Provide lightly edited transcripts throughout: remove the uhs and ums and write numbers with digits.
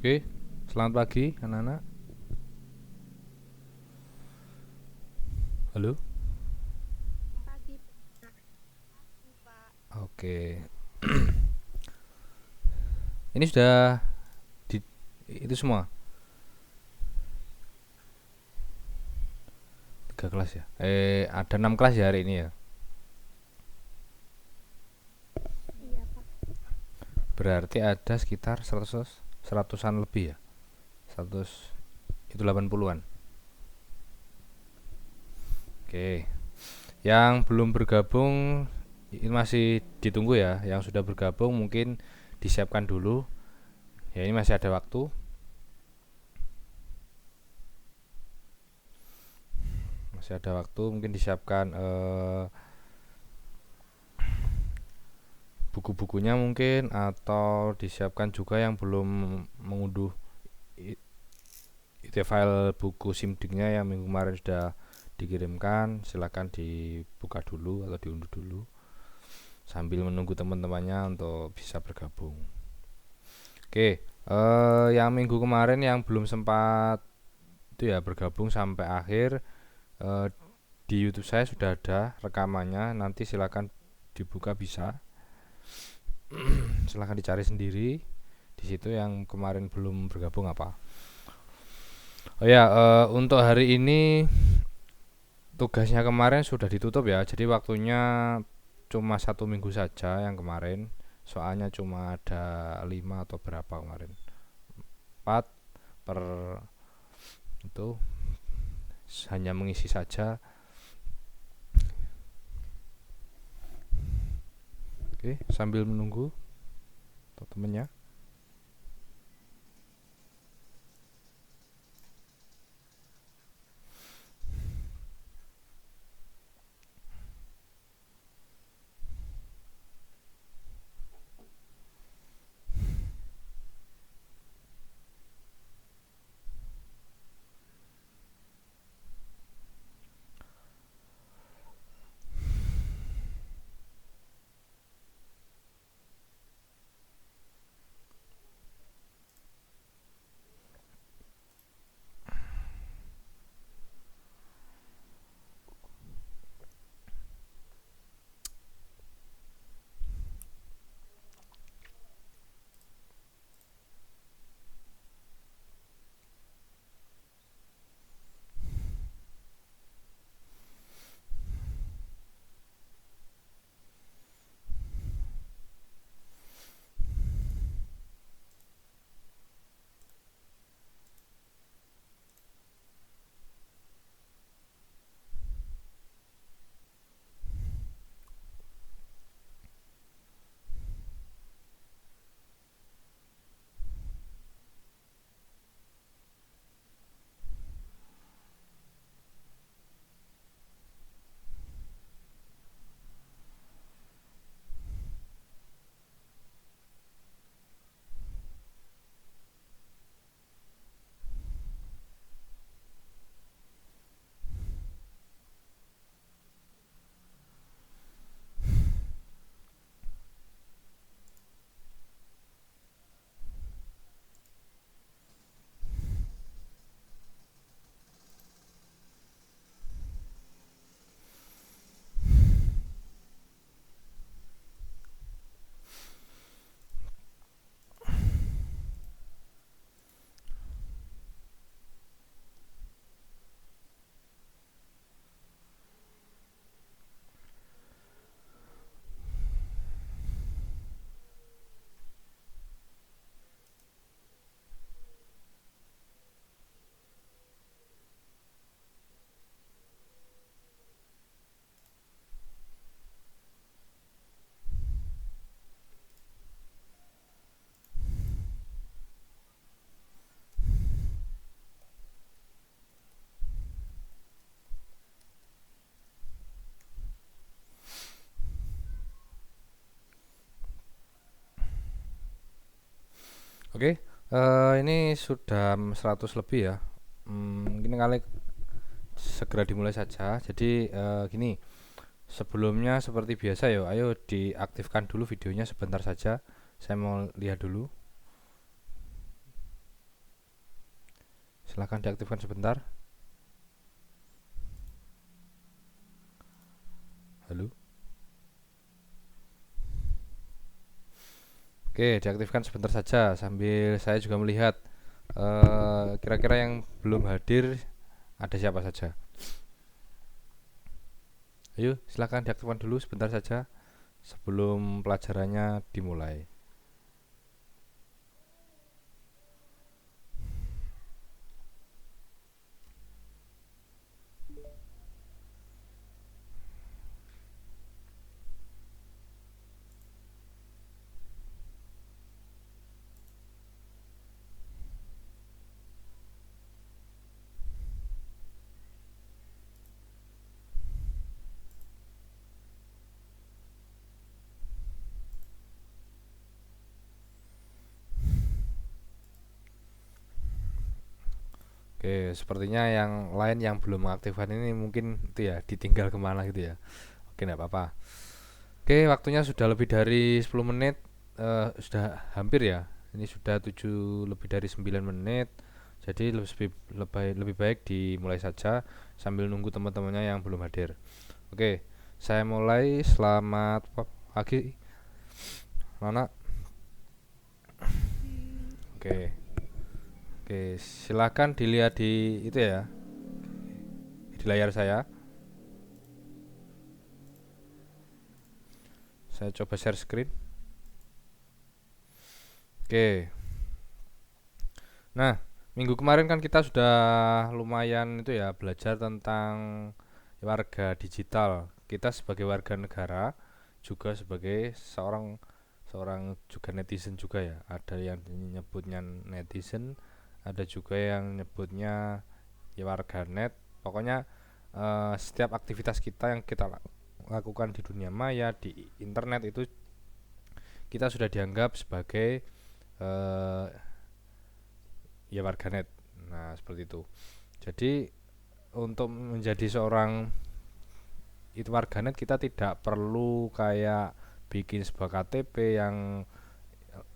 Oke, selamat pagi anak-anak. Halo. Pagi, Pak. Oke. Ini sudah di itu semua tiga kelas ya. Ada 6 kelas ya hari ini ya. Iya, Pak. Berarti ada sekitar 100-an lebih ya. 100 itu 80-an. Oke. Yang belum bergabung ini masih ditunggu ya. Yang sudah bergabung mungkin disiapkan dulu. Ya ini masih ada waktu. Masih ada waktu mungkin disiapkan buku-bukunya mungkin atau disiapkan juga yang belum mengunduh itu file buku simdingnya yang minggu kemarin sudah dikirimkan, silahkan dibuka dulu atau diunduh dulu sambil menunggu teman-temannya untuk bisa bergabung. Oke, yang minggu kemarin yang belum sempat itu ya bergabung sampai akhir, eh, di YouTube saya sudah ada rekamannya, nanti silahkan dibuka bisa, silahkan dicari sendiri di situ yang kemarin belum bergabung apa. Oh ya, untuk hari ini tugasnya kemarin sudah ditutup ya, jadi waktunya cuma 1 minggu saja yang kemarin. Soalnya cuma ada 5 atau berapa kemarin, 4 per itu, hanya mengisi saja. Oke, sambil menunggu temennya. Oke, ini sudah 100 lebih ya. Mungkin kali segera dimulai saja. Jadi gini, sebelumnya seperti biasa ya, ayo diaktifkan dulu videonya sebentar saja. Saya mau lihat dulu. Silahkan diaktifkan sebentar. Halo. Oke, diaktifkan sebentar saja sambil saya juga melihat kira-kira yang belum hadir ada siapa saja. Ayo, silahkan diaktifkan dulu sebentar saja sebelum pelajarannya dimulai. Oke, sepertinya yang lain yang belum mengaktifkan ini mungkin itu ya ditinggal kemana gitu ya. Oke, enggak apa-apa. Oke, waktunya sudah lebih dari 10 menit. Sudah hampir ya. Ini sudah 7 lebih dari 9 menit. Jadi lebih baik dimulai saja sambil nunggu teman-temannya yang belum hadir. Oke, saya mulai. Selamat pagi, Nana. Oke, oke, silakan dilihat di itu ya, di layar saya. Saya coba share screen. Oke. Nah, minggu kemarin kan kita sudah lumayan itu ya belajar tentang warga digital. Kita sebagai warga negara juga sebagai seorang seorang juga netizen juga ya. Ada yang nyebutnya netizen, ada juga yang nyebutnya ya warganet. Pokoknya setiap aktivitas kita yang kita lakukan di dunia maya, di internet itu kita sudah dianggap sebagai eh, ya warganet. Nah, seperti itu. Jadi untuk menjadi seorang itu warganet kita tidak perlu kayak bikin sebuah KTP yang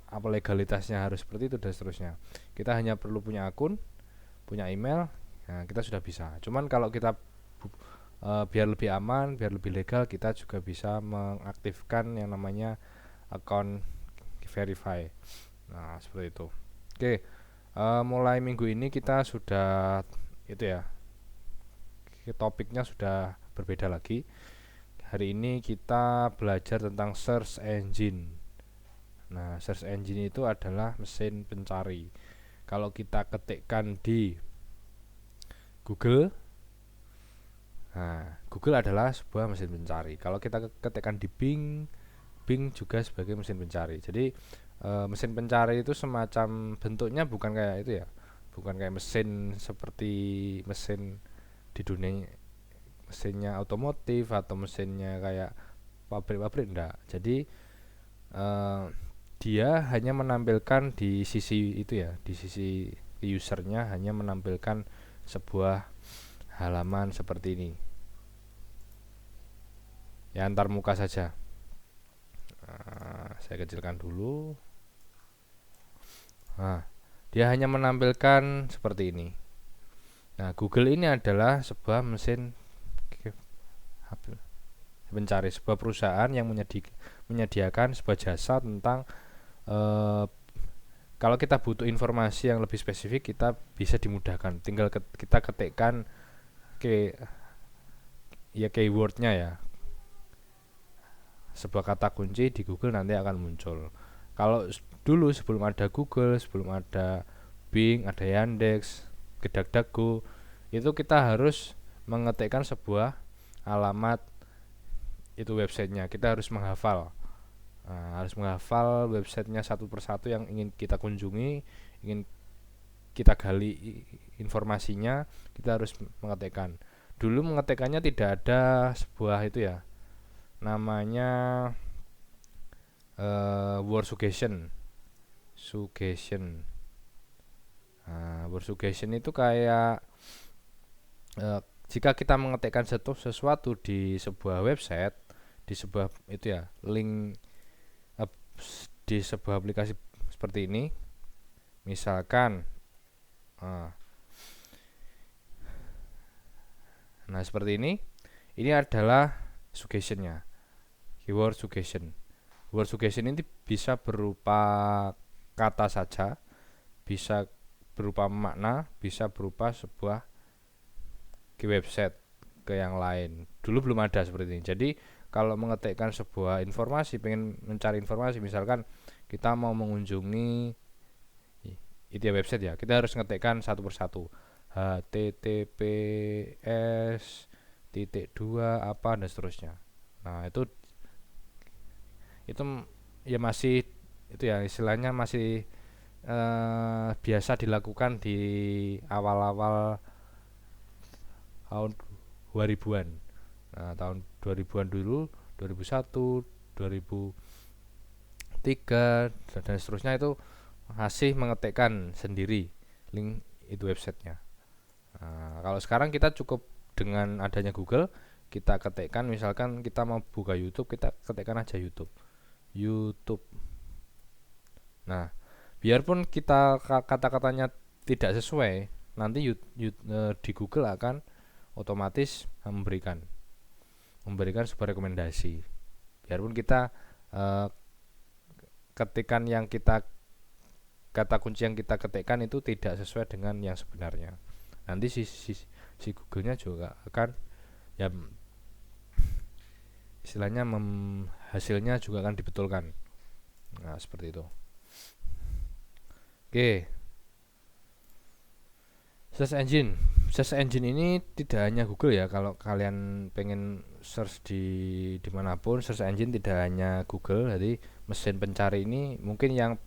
apa legalitasnya harus seperti itu dan seterusnya. Kita hanya perlu punya akun, punya email, nah kita sudah bisa. Cuman kalau kita biar lebih aman, biar lebih legal, kita juga bisa mengaktifkan yang namanya account verify. Nah, seperti itu. Oke, mulai minggu ini kita sudah itu ya, topiknya sudah berbeda lagi. Hari ini kita belajar tentang search engine. Nah, search engine itu adalah mesin pencari. Kalau kita ketikkan di Google, nah, Google adalah sebuah mesin pencari. Kalau kita ketikkan di Bing, Bing juga sebagai mesin pencari. Jadi mesin pencari itu semacam bentuknya bukan kayak itu ya, bukan kayak mesin seperti mesin di dunia mesinnya otomotif atau mesinnya kayak pabrik-pabrik enggak. Jadi eh, dia hanya menampilkan di sisi itu ya, di sisi usernya hanya menampilkan sebuah halaman seperti ini. Ya antar muka saja. Saya kecilkan dulu. Nah, dia hanya menampilkan seperti ini. Nah, Google ini adalah sebuah mesin pencari, sebuah perusahaan yang menyediakan sebuah jasa tentang kalau kita butuh informasi yang lebih spesifik kita bisa dimudahkan. Tinggal kita ketikkan ke ya keywordnya ya, sebuah kata kunci di Google nanti akan muncul. Kalau dulu sebelum ada Google, sebelum ada Bing, ada Yandex, DuckDuckGo, itu kita harus mengetikkan sebuah alamat itu websitenya. Kita harus menghafal. Nah, harus menghafal websitenya satu persatu yang ingin kita kunjungi, ingin kita gali informasinya, kita harus mengetikkan. Dulu mengetikkannya tidak ada sebuah itu ya, namanya word suggestion. Word suggestion itu kayak jika kita mengetikkan sesuatu di sebuah website, di sebuah itu ya link di sebuah aplikasi seperti ini, misalkan Nah, seperti ini. Ini adalah suggestionnya, keyword suggestion. Keyword suggestion ini bisa berupa kata saja, bisa berupa makna, bisa berupa sebuah ke website, ke yang lain. Dulu belum ada seperti ini. Jadi kalau mengetikkan sebuah informasi, pengen mencari informasi, misalkan kita mau mengunjungi itu ya website ya, kita harus ngetikkan satu persatu, https titik dua apa dan seterusnya. Nah, itu ya masih itu ya istilahnya masih biasa dilakukan di awal-awal tahun 2000-an. Nah, tahun 2000-an dulu, 2001, 2003 dan seterusnya itu masih mengetikkan sendiri link itu websitenya. Nah, kalau sekarang kita cukup dengan adanya Google, kita ketikkan misalkan kita mau buka YouTube, kita ketikkan aja YouTube. YouTube. Nah, biarpun kita kata-katanya tidak sesuai, nanti di Google akan otomatis memberikan sebuah rekomendasi. Biarpun kita eh, ketikan yang kita kata kunci yang kita ketikkan itu tidak sesuai dengan yang sebenarnya, nanti si Google-nya juga akan ya istilahnya hasilnya juga akan dibetulkan. Nah, seperti itu. Oke, search engine ini tidak hanya Google ya. Kalau kalian pengen search dimanapun, search engine tidak hanya Google. Jadi mesin pencari ini mungkin yang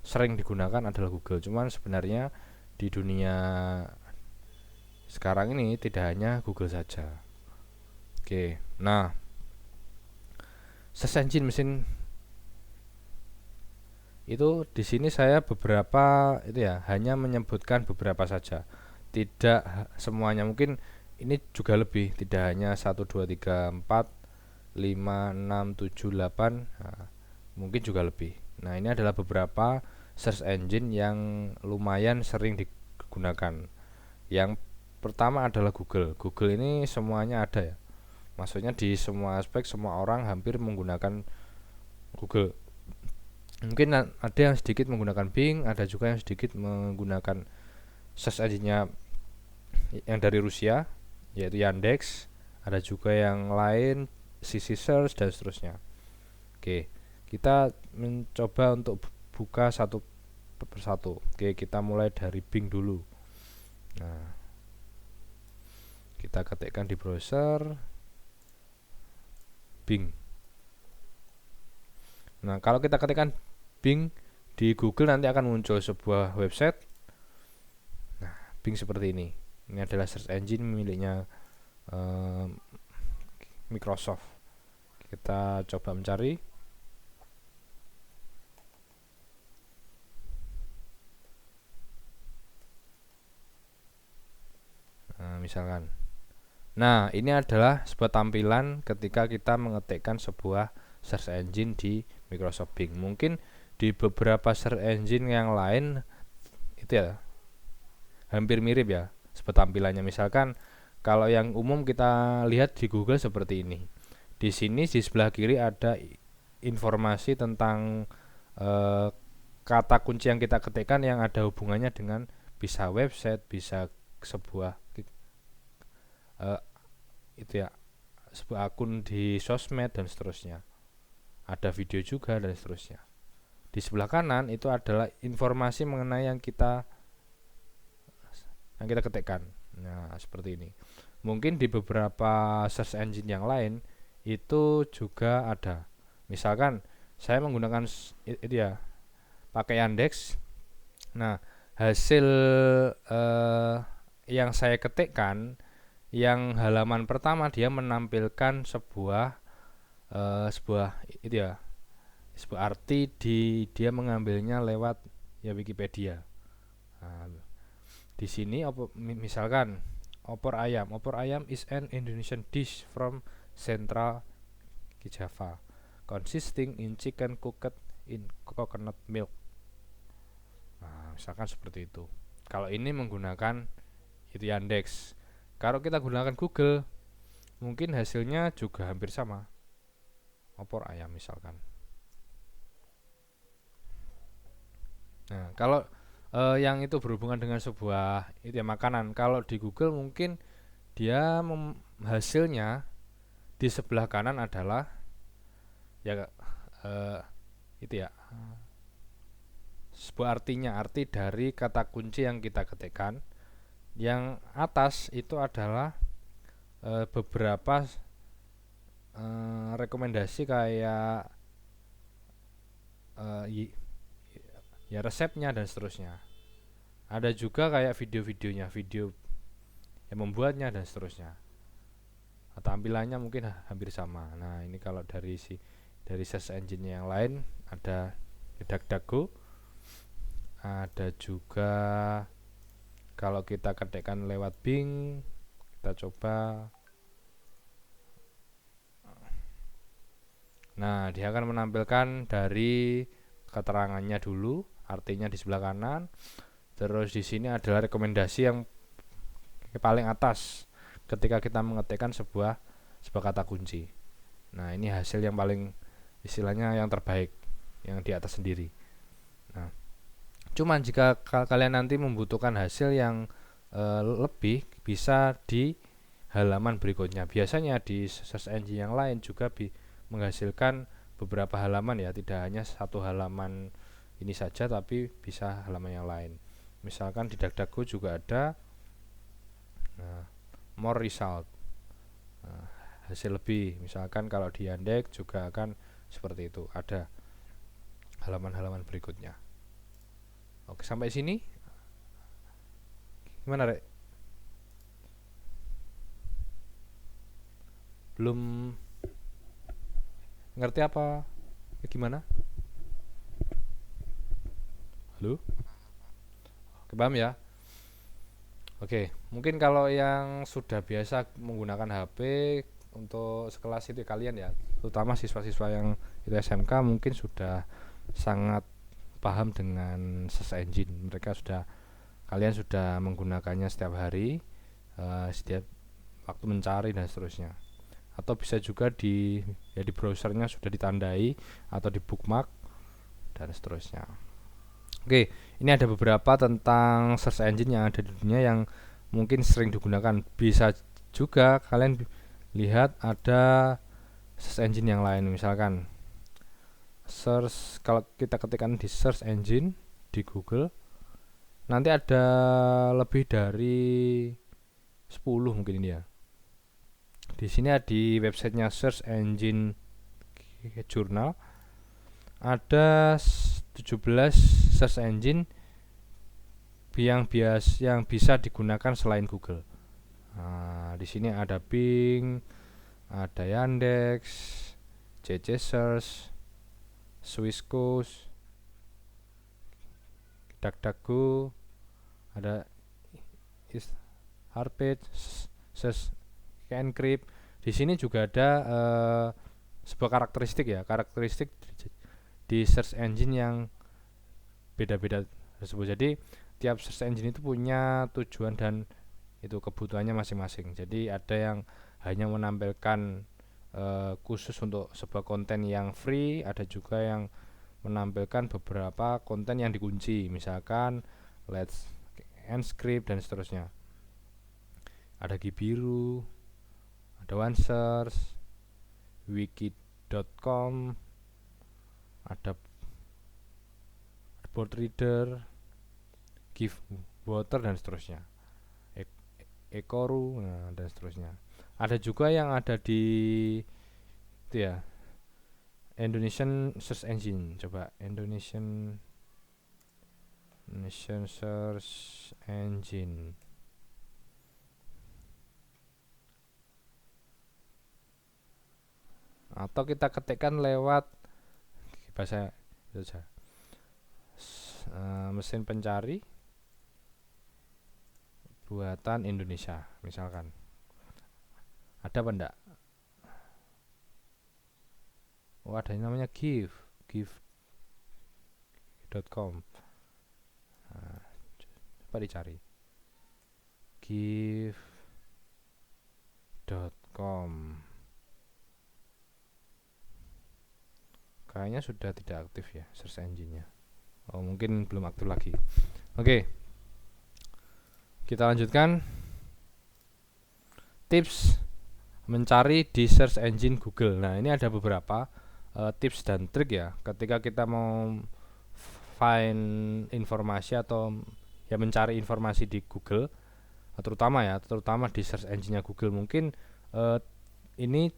sering digunakan adalah Google. Cuman sebenarnya di dunia sekarang ini tidak hanya Google saja. Oke, nah search engine mesin itu di sini saya beberapa itu ya hanya menyebutkan beberapa saja, tidak semuanya. Mungkin ini juga lebih, tidak hanya 1 2 3 4 5 6 7 8, nah, mungkin juga lebih. Nah, ini adalah beberapa search engine yang lumayan sering digunakan. Yang pertama adalah Google. Google ini semuanya ada ya, maksudnya di semua aspek semua orang hampir menggunakan Google. Mungkin ada yang sedikit menggunakan Bing, ada juga yang sedikit menggunakan search engine-nya yang dari Rusia, yaitu Yandex. Ada juga yang lain, CC Search dan seterusnya. Oke, kita mencoba untuk buka satu persatu. Oke, kita mulai dari Bing dulu. Nah, kita ketikkan di browser Bing. Nah, kalau kita ketikkan Bing di Google nanti akan muncul sebuah website. Nah, Bing seperti ini. Ini adalah search engine miliknya Microsoft. Kita coba mencari. Nah, misalkan. Nah, ini adalah sebuah tampilan ketika kita mengetikkan sebuah search engine di Microsoft Bing. Mungkin di beberapa search engine yang lain itu ya hampir mirip ya seperti tampilannya. Misalkan kalau yang umum kita lihat di Google seperti ini. Di sini di sebelah kiri ada informasi tentang kata kunci yang kita ketikkan yang ada hubungannya dengan bisa website, bisa sebuah itu ya sebuah akun di sosmed dan seterusnya. Ada video juga dan seterusnya. Di sebelah kanan itu adalah informasi mengenai yang kita ketikkan. Nah, seperti ini. Mungkin di beberapa search engine yang lain itu juga ada. Misalkan saya menggunakan itu ya pakai Yandex. Nah, hasil yang saya ketikkan yang halaman pertama dia menampilkan sebuah itu ya sebuah arti dia mengambilnya lewat ya Wikipedia. Nah, di sini misalkan opor ayam is an Indonesian dish from Central Java consisting in chicken cooked in coconut milk. Nah, misalkan seperti itu. Kalau ini menggunakan itu Yandex. Kalau kita gunakan Google, mungkin hasilnya juga hampir sama. Opor ayam misalkan. Nah, kalau yang itu berhubungan dengan sebuah itu ya makanan. Kalau di Google mungkin dia hasilnya di sebelah kanan adalah ya eh, itu ya sebuah arti dari kata kunci yang kita ketikkan. Yang atas itu adalah beberapa rekomendasi kayak eh, ya resepnya dan seterusnya. Ada juga kayak video-videonya, video yang membuatnya dan seterusnya. Tampilannya mungkin hampir sama. Nah, ini kalau dari search engine yang lain ada DuckDuckGo, ada juga kalau kita ketikkan lewat Bing, kita coba. Nah, dia akan menampilkan dari keterangannya dulu, artinya di sebelah kanan. Terus di sini adalah rekomendasi yang paling atas ketika kita mengetikkan sebuah kata kunci. Nah, ini hasil yang paling istilahnya yang terbaik, yang di atas sendiri. Nah, cuman jika kalian nanti membutuhkan hasil yang lebih, bisa di halaman berikutnya. Biasanya di search engine yang lain juga menghasilkan beberapa halaman ya, tidak hanya satu halaman ini saja, tapi bisa halaman yang lain. Misalkan di DuckDuckGo juga ada more result, hasil lebih. Misalkan kalau di Yandex juga akan seperti itu, ada halaman-halaman berikutnya. Oke, sampai sini gimana, Rek? Belum ngerti apa? Gimana? Halo? Oke, paham ya? Oke, mungkin kalau yang sudah biasa menggunakan HP untuk sekelas itu kalian ya, terutama siswa-siswa yang itu SMK mungkin sudah sangat paham dengan search engine. Kalian sudah menggunakannya setiap hari, setiap waktu mencari dan seterusnya. Atau bisa juga di browsernya sudah ditandai atau di bookmark dan seterusnya. Oke, ini ada beberapa tentang search engine yang ada di dunia yang mungkin sering digunakan. Bisa juga kalian lihat ada search engine yang lain, misalkan search, kalau kita ketikkan di search engine di Google, nanti ada lebih dari 10 mungkin ini ya. Di sini di websitenya Search Engine Journal ada 17 search engine yang bisa digunakan selain Google. Nah, di sini ada Bing, ada Yandex, CC Search, Swissquote, DuckDuckGo, ada Harpage, Search Encrypt. Di sini juga ada sebuah karakteristik di search engine yang beda-beda tersebut. Jadi tiap search engine itu punya tujuan dan itu kebutuhannya masing-masing. Jadi ada yang hanya menampilkan khusus untuk sebuah konten yang free, ada juga yang menampilkan beberapa konten yang dikunci, misalkan Let's Encrypt dan seterusnya. Ada Gibiru, ada OneSource, wiki.com, ada Boardreader, Givewater dan seterusnya, Ekoru, nah, dan seterusnya. Ada juga yang ada di itu ya, Indonesian Search Engine. Coba Indonesian Search Engine. Atau kita ketikkan lewat bahasa itu saja, mesin pencari buatan Indonesia misalkan. Ada apa enggak? Oh, ada yang namanya give.com. Nah, coba dicari give .com. Kayaknya sudah tidak aktif ya search engine-nya. Oh, mungkin belum aktif lagi. Oke. Kita lanjutkan. Tips mencari di search engine Google. Nah, ini ada beberapa tips dan trik ya ketika kita mau find informasi atau ya mencari informasi di Google, terutama di search engine-nya Google. Mungkin ini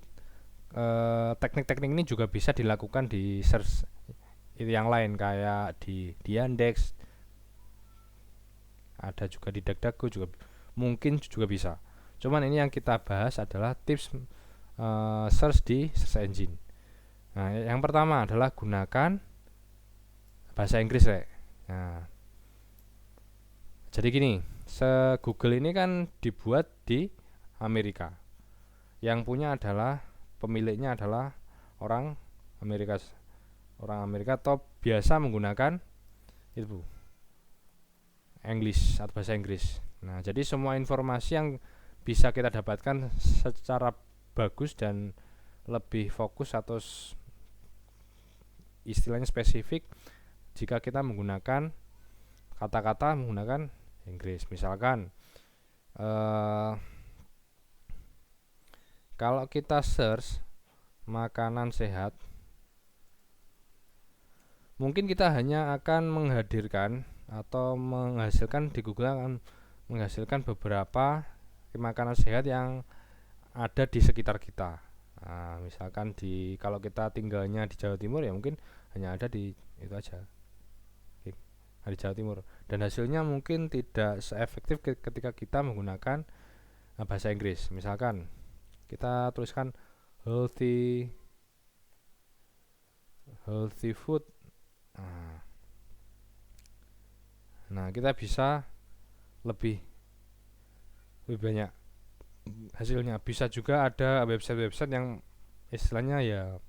teknik-teknik ini juga bisa dilakukan di search yang lain kayak di Yandex, ada juga di DuckDuckGo juga mungkin juga bisa. Cuman ini yang kita bahas adalah tips search di search engine. Nah, yang pertama adalah gunakan bahasa Inggris, Rek. Nah, jadi gini, Google ini kan dibuat di Amerika. Yang punya adalah pemiliknya adalah orang Amerika, atau biasa menggunakan itu English atau bahasa Inggris. Nah, jadi semua informasi yang bisa kita dapatkan secara bagus dan lebih fokus atau istilahnya spesifik jika kita menggunakan kata-kata menggunakan Inggris. Misalkan kalau kita search makanan sehat, mungkin kita hanya akan menghadirkan atau menghasilkan di Google akan menghasilkan beberapa makanan sehat yang ada di sekitar kita. Nah, misalkan kalau kita tinggalnya di Jawa Timur ya mungkin hanya ada di itu aja, di Jawa Timur, dan hasilnya mungkin tidak seefektif ketika kita menggunakan bahasa Inggris. Misalkan kita tuliskan healthy food. Nah, kita bisa lebih banyak hasilnya. Bisa juga ada website yang istilahnya ya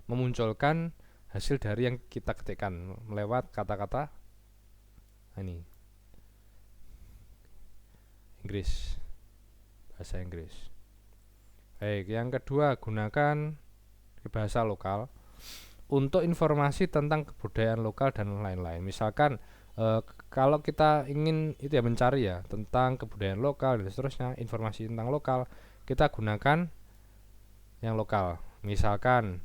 memunculkan hasil dari yang kita ketikkan melewat kata-kata ini Inggris, bahasa Inggris. Baik, yang kedua, gunakan bahasa lokal untuk informasi tentang kebudayaan lokal dan lain-lain. Misalkan kalau kita ingin itu ya mencari ya tentang kebudayaan lokal dan seterusnya, informasi tentang lokal, kita gunakan yang lokal. Misalkan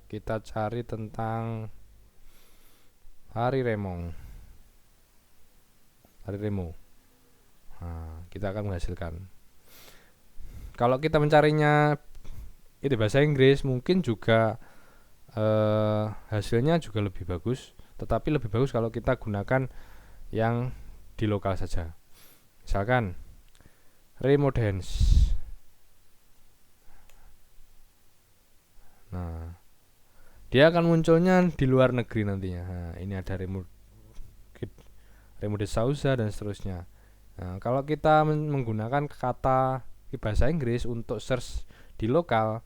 kita cari tentang Hari Remo. Nah, kita akan menghasilkan. Kalau kita mencarinya itu bahasa Inggris, mungkin juga hasilnya juga lebih bagus, tetapi lebih bagus kalau kita gunakan yang di lokal saja. Misalkan Remo Dance. Nah, dia akan munculnya di luar negeri nantinya. Nah, ini ada Remo de Souza dan seterusnya. Nah, kalau kita menggunakan kata di bahasa Inggris untuk search di lokal,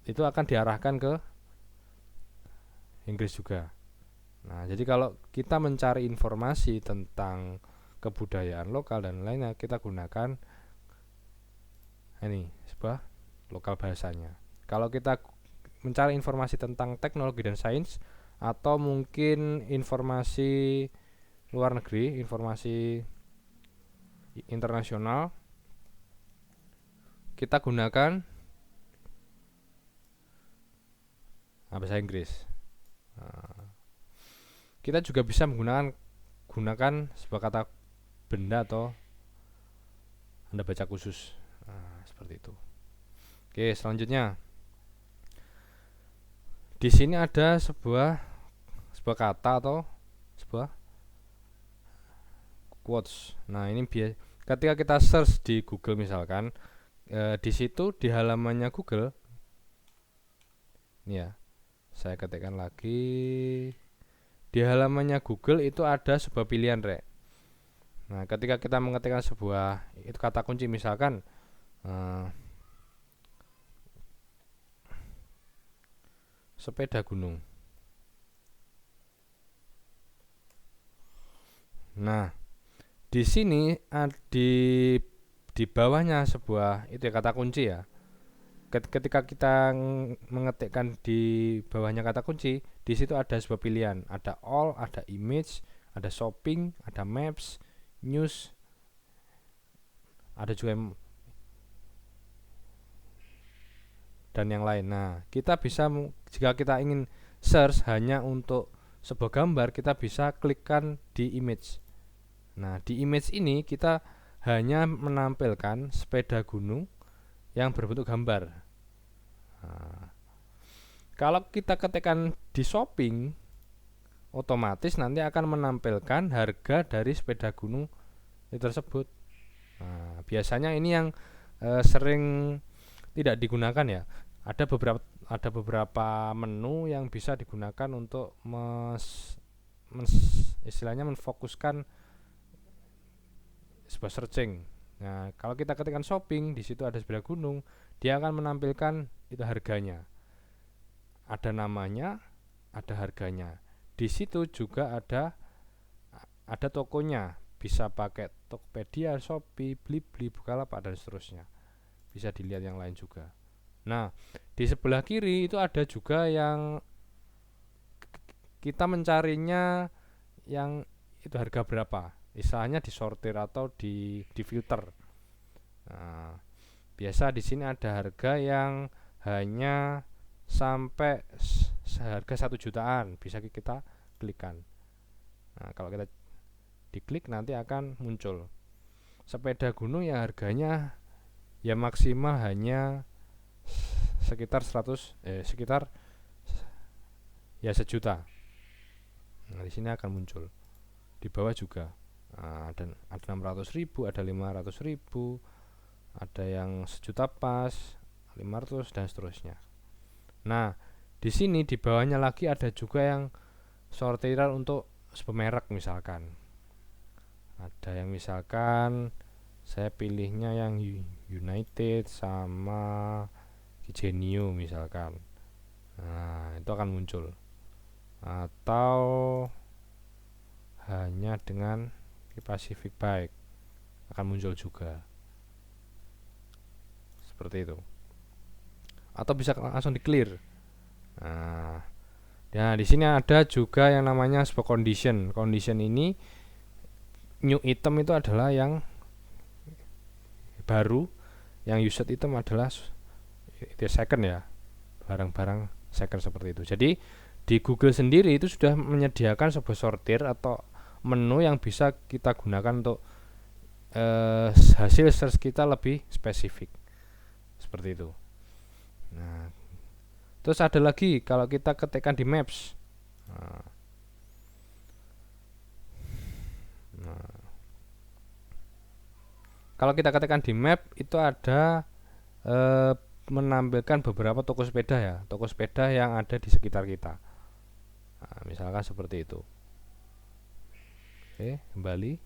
itu akan diarahkan ke Inggris juga. Nah, jadi kalau kita mencari informasi tentang kebudayaan lokal dan lainnya, kita gunakan ini sebuah lokal bahasanya. Kalau kita mencari informasi tentang teknologi dan sains atau mungkin informasi luar negeri, informasi internasional, kita gunakan bahasa Inggris. Nah, kita juga bisa gunakan sebuah kata benda atau Anda baca khusus. Nah, seperti itu. Oke, selanjutnya di sini ada sebuah kata atau sebuah quotes. Nah, ini ketika kita search di Google misalkan, di situ di halamannya Google, ini ya, saya ketikkan lagi, di halamannya Google itu ada sebuah pilihan, Rek. Nah, ketika kita mengetikkan sebuah itu kata kunci, misalkan sepeda gunung. Nah, Di sini di bawahnya sebuah itu ya, kata kunci ya. Ketika kita mengetikkan di bawahnya kata kunci, di situ ada sebuah pilihan, ada all, ada image, ada shopping, ada maps, news, ada juga dan yang lain. Nah, kita bisa jika kita ingin search hanya untuk sebuah gambar, kita bisa klikkan di image. Nah, di image ini kita hanya menampilkan sepeda gunung yang berbentuk gambar. Nah, kalau kita ketikkan di shopping, otomatis nanti akan menampilkan harga dari sepeda gunung itu tersebut. Nah, biasanya ini yang sering tidak digunakan ya. Ada beberapa menu yang bisa digunakan untuk istilahnya menfokuskan sebuah searching. Nah, kalau kita ketikkan shopping, di situ ada sepeda gunung, dia akan menampilkan itu harganya. Ada namanya, ada harganya. Di situ juga ada tokonya, bisa pakai Tokopedia, Shopee, Blibli, Bukalapak dan seterusnya. Bisa dilihat yang lain juga. Nah, di sebelah kiri itu ada juga yang kita mencarinya yang itu harga berapa. Istilahnya disortir atau di filter. Nah, biasa di sini ada harga yang hanya sampai seharga 1 jutaan, bisa kita klikkan. Nah, kalau kita diklik nanti akan muncul sepeda gunung yang harganya ya maksimal hanya sekitar ya 1 juta. Nah, di sini akan muncul. Di bawah juga ada 600.000, ada 500.000, ada yang 1 juta pas, 500 dan seterusnya. Nah, di sini di bawahnya lagi ada juga yang sortiran untuk sebuah merek misalkan. Ada yang misalkan saya pilihnya yang United sama Genio misalkan. Nah, itu akan muncul. Atau hanya dengan Pacific Bike akan muncul juga. Seperti itu. Atau bisa langsung di clear. Nah, ya di sini ada juga yang namanya sebuah condition. Condition ini new item itu adalah yang baru, yang used item adalah itu second ya, barang-barang second seperti itu. Jadi di Google sendiri itu sudah menyediakan sebuah sortir atau menu yang bisa kita gunakan untuk hasil search kita lebih spesifik seperti itu. Nah, terus ada lagi kalau kita ketikkan di Maps. Nah, kalau kita ketikkan di Map itu ada menampilkan beberapa toko sepeda ya, toko sepeda yang ada di sekitar kita. Nah, misalkan seperti itu. Oke, kembali.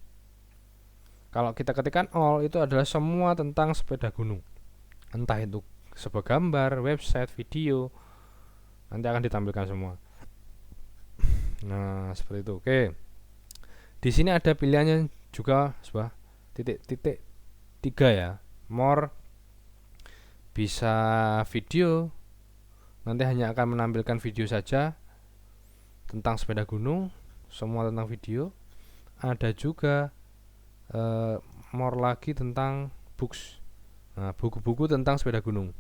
Kalau kita ketikkan all itu adalah semua tentang sepeda gunung. Entah itu sebuah gambar, website, video, nanti akan ditampilkan semua. Nah, seperti itu. Oke. Di sini ada pilihannya juga sebuah titik 3 ya. More, bisa video. Nanti hanya akan menampilkan video saja tentang sepeda gunung, semua tentang video. Ada juga more lagi tentang books. Nah, buku-buku tentang sepeda gunung.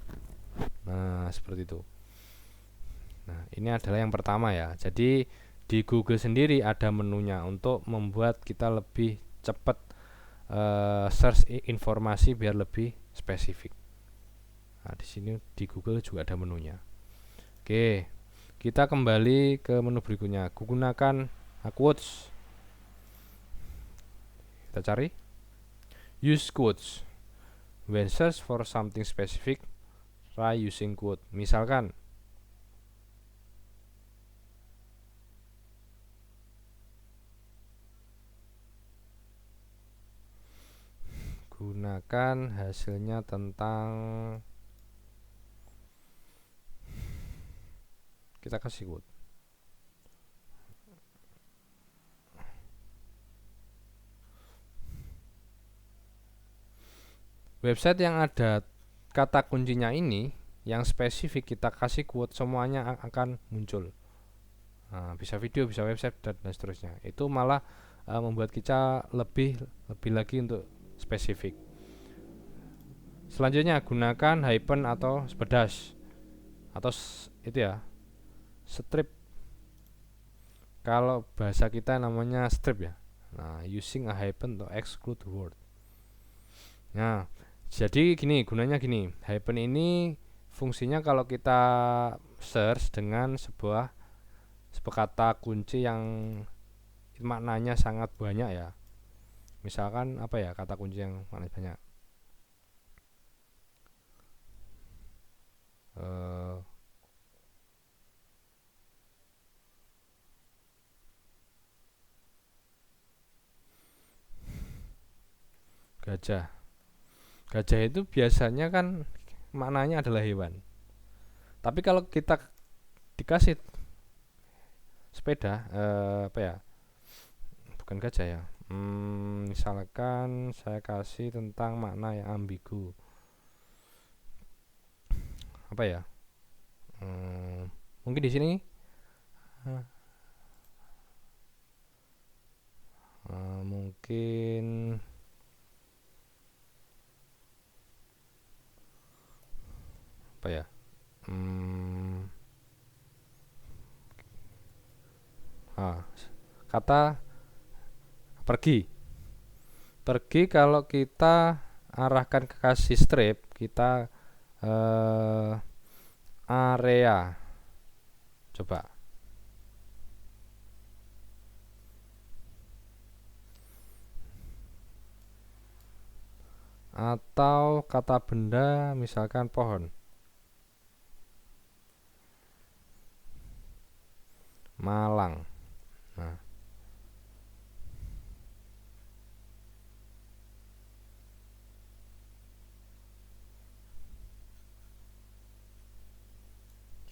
Nah, seperti itu. Nah, ini adalah yang pertama ya. Jadi di Google sendiri ada menunya untuk membuat kita lebih cepat search informasi biar lebih spesifik. Nah, di sini di Google juga ada menunya. Oke, kita kembali ke menu berikutnya. Gunakan quotes. Kita cari use quotes. When search for something specific, try using quote. Misalkan gunakan hasilnya tentang, kita kasih quote. website yang ada kata kuncinya ini yang spesifik kita kasih quote semuanya akan muncul. Bisa video, bisa website dan seterusnya. Itu malah membuat kita lebih lagi untuk spesifik. Selanjutnya gunakan hyphen atau dash atau itu ya, strip. Kalau bahasa kita namanya strip ya. Nah, using a hyphen to exclude word. Nah, jadi gini, gunanya gini. Hyphen ini fungsinya kalau kita search dengan sebuah kata kunci yang maknanya sangat banyak ya. Misalkan apa ya kata kunci yang maknanya banyak? Gajah. Gajah itu biasanya kan maknanya adalah hewan. Tapi kalau kita dikasih sepeda, apa ya? Bukan gajah ya. Misalkan saya kasih tentang makna yang ambigu. Apa ya? Mungkin di sini mungkin apa ya? Kata pergi. Pergi kalau kita arahkan ke kasih strip, kita area. Coba. Atau kata benda misalkan pohon. Malang. Nah,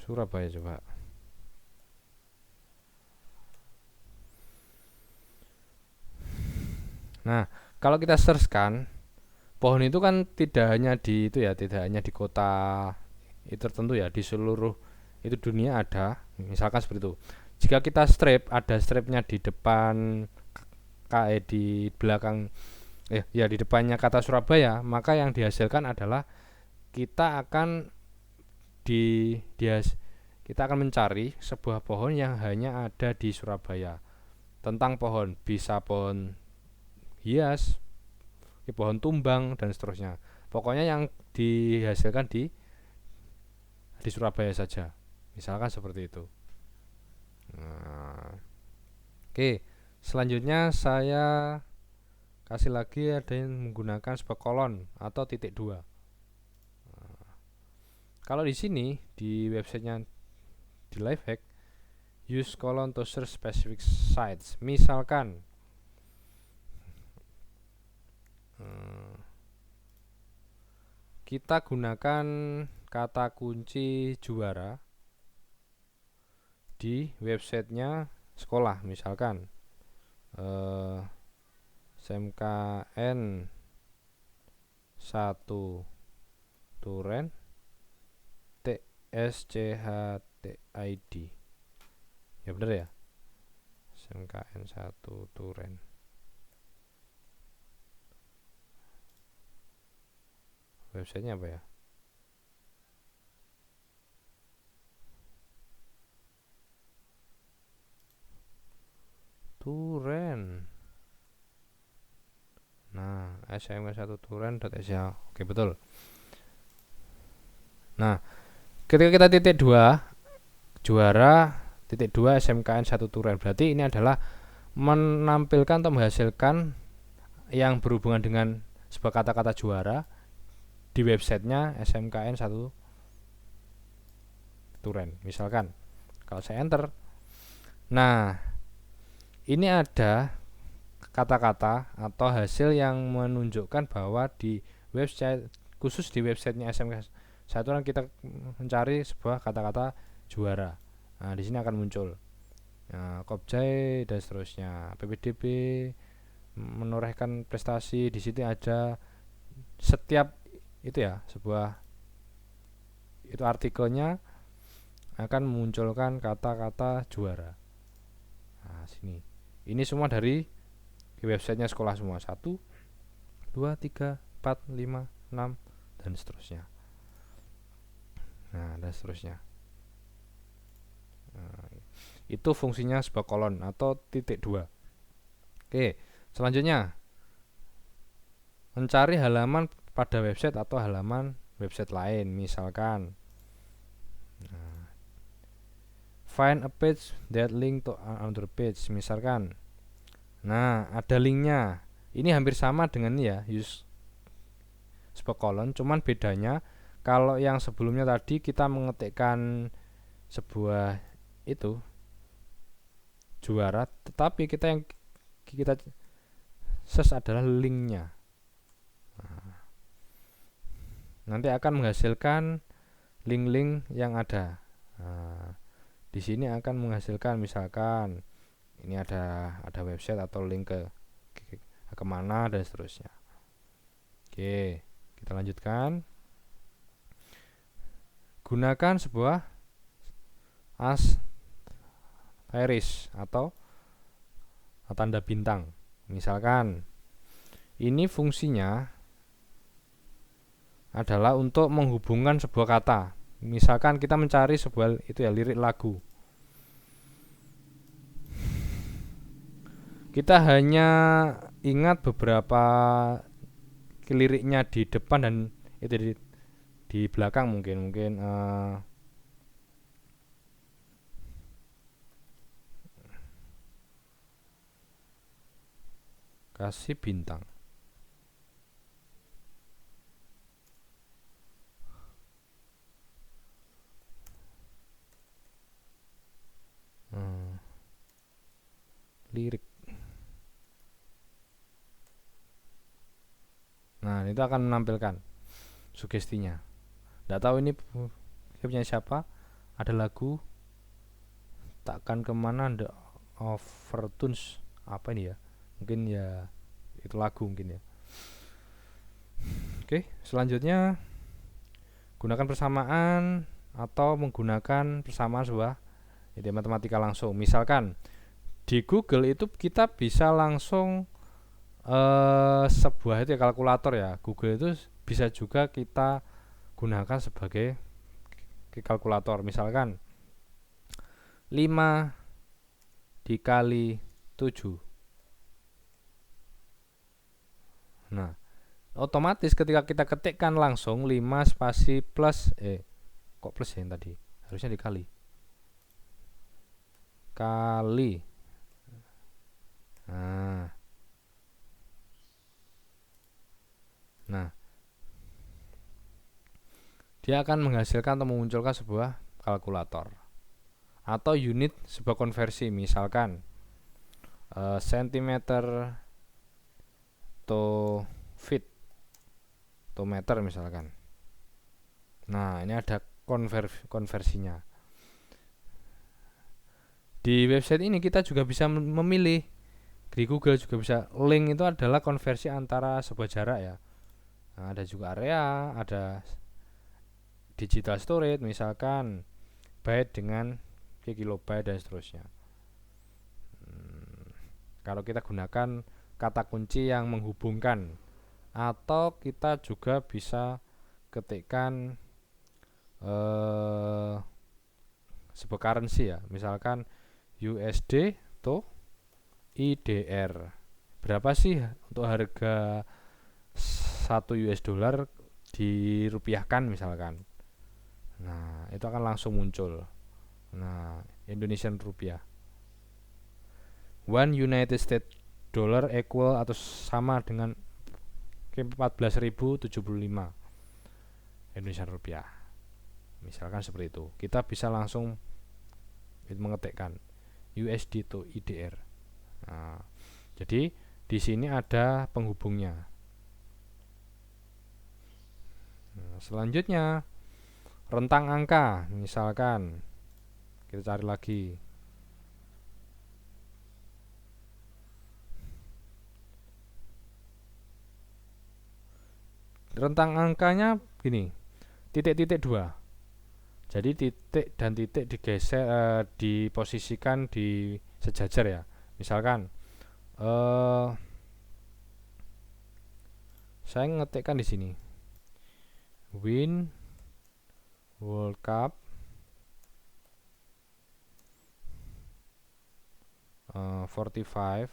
Surabaya coba. Nah, kalau kita search kan, pohon itu kan tidak hanya di itu ya, tidak hanya di kota itu tertentu ya, di seluruh itu dunia ada, misalkan seperti itu. Jika kita strip, ada stripnya di depan di belakang ya di depannya kata Surabaya, maka yang dihasilkan adalah kita akan kita akan mencari sebuah pohon yang hanya ada di Surabaya. Tentang pohon, bisa pohon hias, pohon tumbang dan seterusnya. Pokoknya yang dihasilkan di Surabaya saja. Misalkan seperti itu. Nah, oke, selanjutnya saya kasih lagi ada yang menggunakan sebuah kolon atau titik dua. Kalau di sini di websitenya di Lifehack, use colon to search specific sites. Misalkan kita gunakan kata kunci juara di websitenya sekolah, misalkan SMKN 1 Turen TSCHTID. Ya bener ya, SMKN 1 Turen. Websitenya apa ya? Turen. Nah, smk1turen.sh. Oke, betul. Nah, ketika kita titik 2 juara, titik 2 SMKN 1 Turen, berarti ini adalah menampilkan atau menghasilkan yang berhubungan dengan sebuah kata-kata juara di websitenya SMKN 1 Turen. Misalkan kalau saya enter, nah ini ada kata-kata atau hasil yang menunjukkan bahwa di website, khusus di websitenya SMK 1 Turen, kita mencari sebuah kata-kata juara. Nah, di sini akan muncul Kopjai dan seterusnya. PPDB menorehkan prestasi, di situ ada setiap itu ya, sebuah itu artikelnya akan memunculkan kata-kata juara. Nah, sini. Ini semua dari websitenya sekolah semua. 1, 2, 3, 4, 5, 6 dan seterusnya. Nah, dan seterusnya. Nah, itu fungsinya sebuah kolon atau titik 2. Oke, selanjutnya mencari halaman pada website atau halaman website lain, misalkan find a page that link to another page, misalkan. Nah, ada linknya. Ini hampir sama dengan ya, use sebuah kolon, cuman bedanya kalau yang sebelumnya tadi kita mengetikkan sebuah itu juara, tetapi yang kita search adalah linknya. Nanti akan menghasilkan link-link yang ada. Nah, di sini akan menghasilkan misalkan ini ada website atau link ke kemana dan seterusnya. Oke, kita lanjutkan. Gunakan sebuah asterisk atau tanda bintang. Misalkan ini fungsinya adalah untuk menghubungkan sebuah kata. Misalkan kita mencari sebuah itu ya, lirik lagu. Kita hanya ingat beberapa liriknya di depan dan itu di belakang mungkin kasih bintang. Lirik. Nah, itu akan menampilkan sugestinya. Tidak tahu ini punya siapa. Ada lagu takkan kemana The Overtones, apa ini ya? Mungkin ya itu lagu mungkin ya. Oke, selanjutnya gunakan persamaan atau menggunakan persamaan sebuah ide matematika langsung. Misalkan di Google itu kita bisa langsung sebuah itu ya, kalkulator ya. Google itu bisa juga kita gunakan sebagai kalkulator. Misalkan 5 dikali 7. Nah, otomatis ketika kita ketikkan langsung 5 spasi plus kok plus ya yang tadi? Harusnya dikali. Kali. Nah, dia akan menghasilkan atau memunculkan sebuah kalkulator atau unit sebuah konversi, misalkan centimeter to feet to meter misalkan. Nah, ini ada konversinya. Di website ini kita juga bisa memilih, di Google juga bisa, link itu adalah konversi antara sebuah jarak ya. Nah, ada juga area, ada digital storage, misalkan byte dengan kilobyte dan seterusnya. Kalau kita gunakan kata kunci yang menghubungkan, atau kita juga bisa ketikkan sebuah currency ya, misalkan USD to IDR. Berapa sih untuk harga 1 US dollar dirupiahkan misalkan. Nah, itu akan langsung muncul. Nah, Indonesian rupiah. 1 United States dollar equal atau sama dengan 14.075 Indonesian rupiah. Misalkan seperti itu. Kita bisa langsung mengetikkan USD to IDR. Nah, jadi di sini ada penghubungnya. Nah, selanjutnya rentang angka, misalkan kita cari lagi. rentang angkanya gini, titik-titik dua. Jadi titik dan titik digeser, diposisikan di sejajar ya. Misalkan eh saya ngetikkan di sini win World Cup 45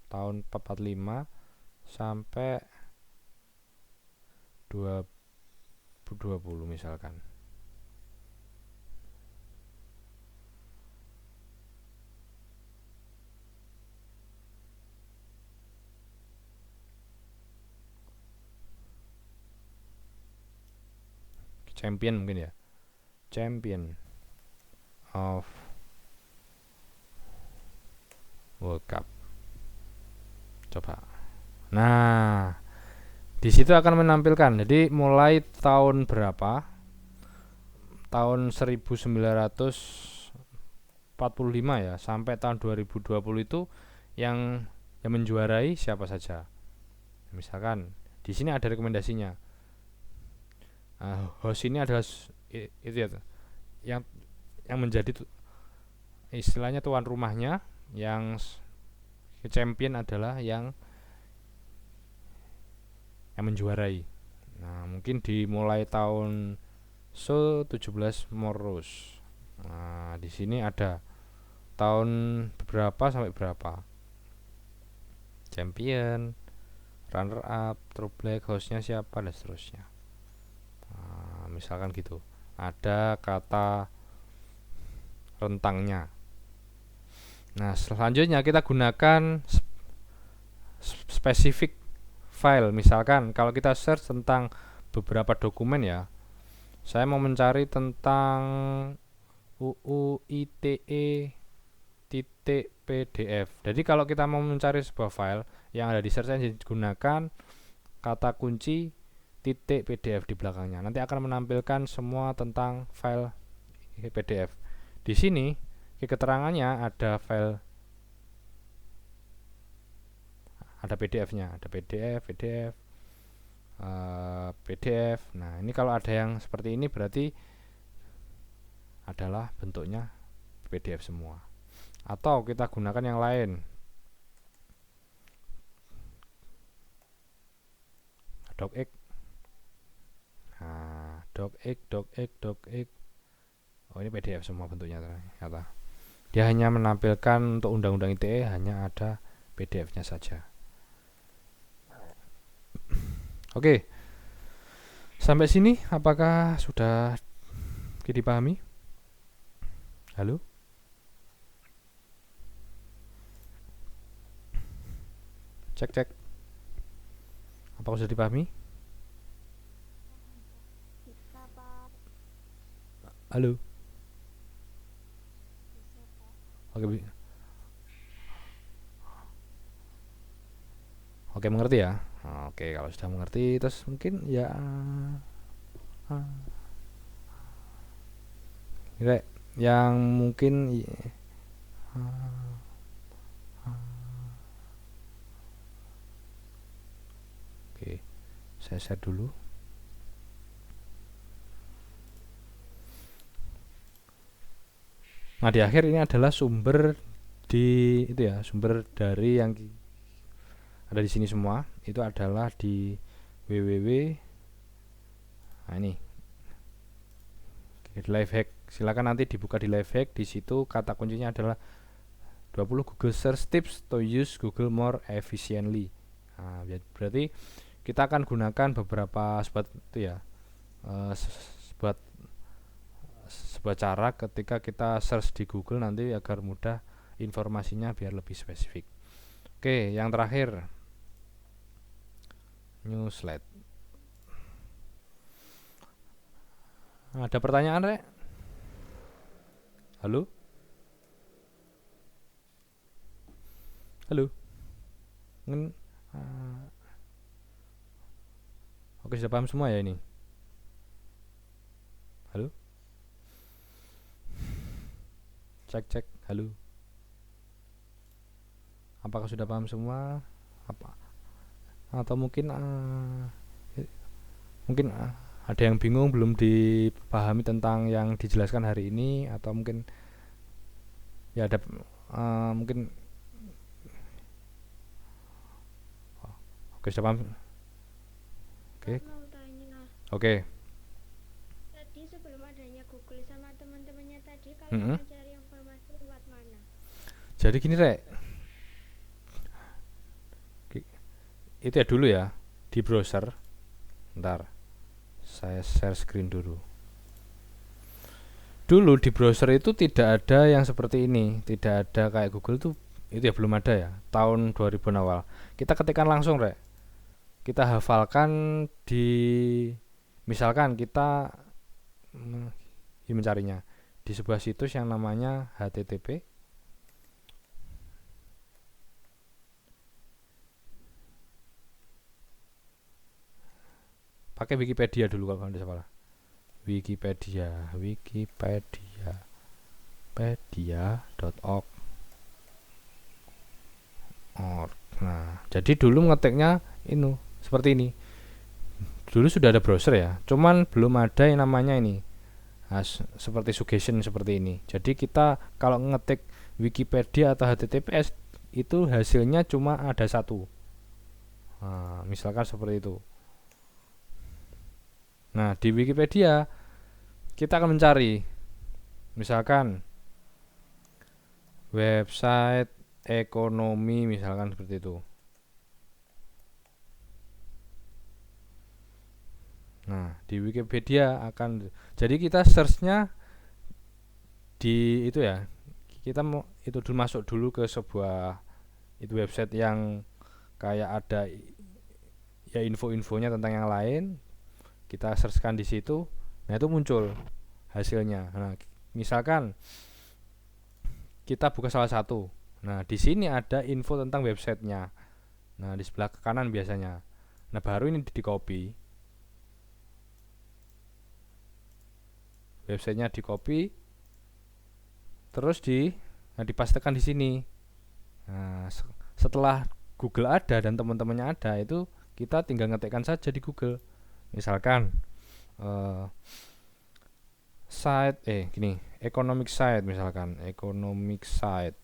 tahun 45 sampai 2020 misalkan. Champion mungkin ya. Champion of World Cup. Coba. Nah, di situ akan menampilkan. Jadi mulai tahun berapa? Tahun 1945 ya sampai tahun 2020 itu yang menjuarai siapa saja. Misalkan di sini ada rekomendasinya. Host ini adalah itu ya, yang menjadi istilahnya tuan rumahnya, yang champion adalah yang menjuarai. Nah, mungkin dimulai tahun 17 Morus. Nah, di sini ada tahun berapa sampai berapa. Champion, runner up, trouble, hostnya siapa dan seterusnya. Nah, misalkan gitu. Ada kata rentangnya. Nah, selanjutnya kita gunakan spesifik file. Misalkan kalau kita search tentang beberapa dokumen ya, saya mau mencari tentang UU ITE .pdf. Jadi kalau kita mau mencari sebuah file yang ada di search engine, gunakan kata kunci .pdf di belakangnya. Nanti akan menampilkan semua tentang file PDF. Di sini keterangannya ada file, ada PDF-nya, ada PDF. Nah, ini kalau ada yang seperti ini berarti adalah bentuknya PDF semua. Atau kita gunakan yang lain. Docx. Nah, docx. Oh, ini PDF semua bentuknya ternyata. Dia hanya menampilkan untuk undang-undang ITE hanya ada PDF-nya saja. Oke. Sampai sini apakah sudah dipahami? Halo? Cek. Apakah sudah dipahami? Bisa, Pak. Halo? Bisa, Pak. Oke, mengerti ya? Oke, kalau sudah mengerti terus mungkin ya yang mungkin oke, saya share dulu. Nah, di akhir ini adalah sumber sumber dari yang ada di sini semua. Itu adalah di www. Nah, ini Lifehack. Silakan nanti dibuka di Lifehack. Di situ kata kuncinya adalah 20 Google Search Tips to use Google more efficiently. Nah, berarti kita akan gunakan beberapa sebuah cara ketika kita search di Google nanti agar mudah informasinya biar lebih spesifik. Oke, yang terakhir new slide. Ada pertanyaan, Rek? Halo? Halo? Oke, sudah paham semua ya ini? Halo? Cek. Halo? Apakah sudah paham semua? Apa? Atau mungkin Mungkin ada yang bingung belum dipahami tentang yang dijelaskan hari ini, atau mungkin ya ada mungkin oke sudah paham. Oke. Pak mau tanya, Oke. tadi sebelum adanya Google sama teman-temannya tadi, kalian Mm-mm. mencari informasi lewat mana? Jadi gini Rek, itu ya dulu ya di browser. Ntar saya share screen dulu. Dulu di browser itu tidak ada yang seperti ini, tidak ada kayak Google tuh, itu ya belum ada ya, tahun 2000 awal. Kita ketikkan langsung Rek, kita hafalkan di, misalkan kita mencarinya di sebuah situs yang namanya HTTP. Pakai Wikipedia dulu kalau tidak salah. Wikipedia pedia.org. Nah, jadi dulu ngetiknya ini seperti ini. Dulu sudah ada browser ya, cuman belum ada yang namanya ini. Nah, seperti suggestion seperti ini. Jadi kita kalau ngetik Wikipedia atau HTTPS itu hasilnya cuma ada satu. Nah, misalkan seperti itu. Nah, di Wikipedia kita akan mencari misalkan website ekonomi, misalkan seperti itu. Nah, di Wikipedia akan, jadi kita searchnya di itu ya, kita mau itu dulu, masuk dulu ke sebuah itu website yang kayak ada ya info-infonya tentang yang lain, kita searchkan di situ. Nah, itu muncul hasilnya. Nah, misalkan kita buka salah satu, nah di sini ada info tentang websitenya. Nah, di sebelah kanan biasanya. Nah, baru ini di copy, websitenya di copy, terus dipastekan di sini. Nah, setelah Google ada dan teman-temannya ada, itu kita tinggal ngetikkan saja di Google. Misalkan site gini, economic site, misalkan economic site.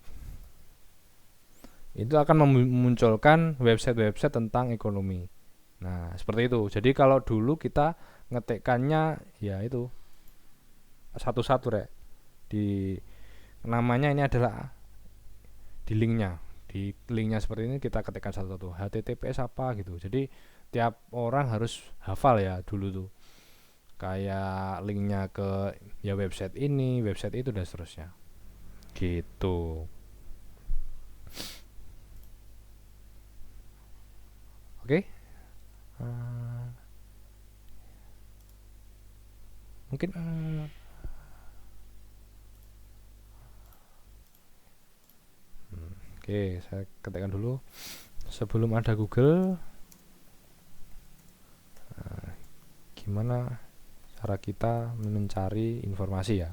Itu akan memunculkan website-website tentang ekonomi. Nah, seperti itu. Jadi kalau dulu kita ngetikkannya ya itu satu-satu Rek. Di namanya ini adalah di linknya. Di linknya seperti ini kita ketikkan satu-satu. HTTPS apa gitu. Jadi tiap orang harus hafal ya dulu tuh. Kayak linknya ke ya website ini, website itu dan seterusnya. Gitu. Oke. Mungkin oke, saya ketikkan dulu. Sebelum ada Google, gimana cara kita mencari informasi ya?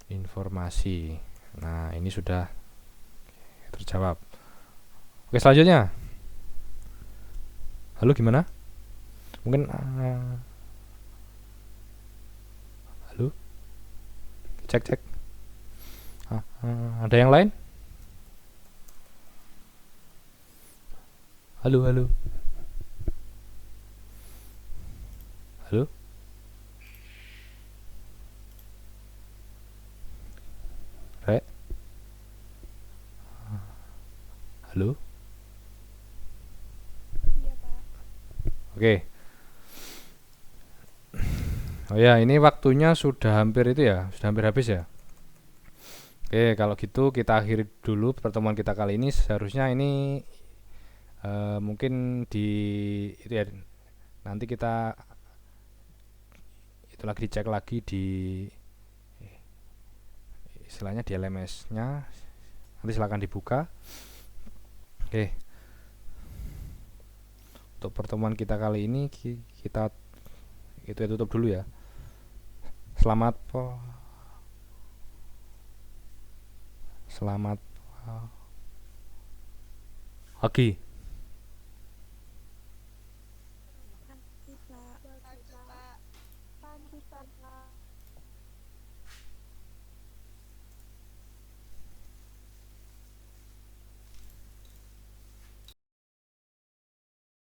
Informasi. Nah, ini sudah terjawab. Oke, selanjutnya. Halo, gimana? Mungkin halo? Cek. Ada yang lain? Halo. Halo. Rek? Halo? Iya Pak. Oke. Oh ya, ini waktunya sudah hampir itu ya, sudah hampir habis ya. Oke, kalau gitu kita akhiri dulu pertemuan kita kali ini. Seharusnya ini mungkin di itu ya, nanti kita itu lagi dicek lagi di istilahnya di LMS-nya. Nanti silakan dibuka. Oke. Untuk pertemuan kita kali ini kita itu ya tutup dulu ya. Selamat pagi.